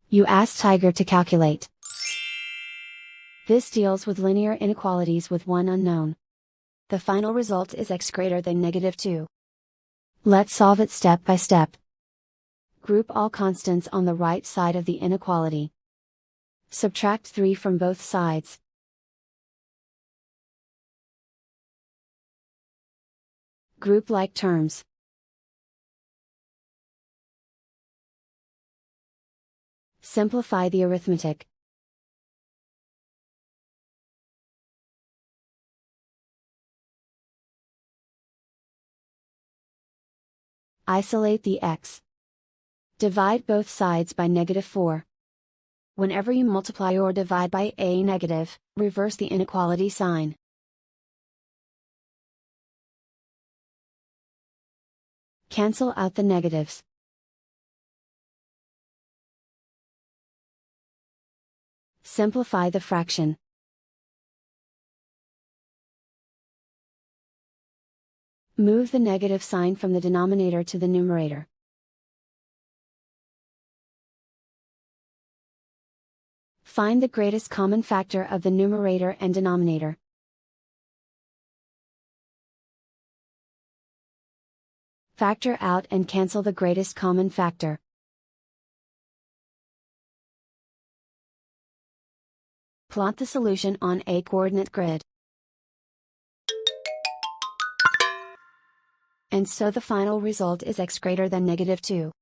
You ask Tiger to calculate. This deals with linear inequalities with one unknown. The final result is x greater than -2. Let's solve it step by step. Group all constants on the right side of the inequality. Subtract 3 from both sides. Group like terms. Simplify the arithmetic. Isolate the x. Divide both sides by -4. Whenever you multiply or divide by a negative, reverse the inequality sign. Cancel out the negatives. Simplify the fraction. Move the negative sign from the denominator to the numerator. Find the greatest common factor of the numerator and denominator. Factor out and cancel the greatest common factor. Plot the solution on a coordinate grid. And so the final result is x greater than -2.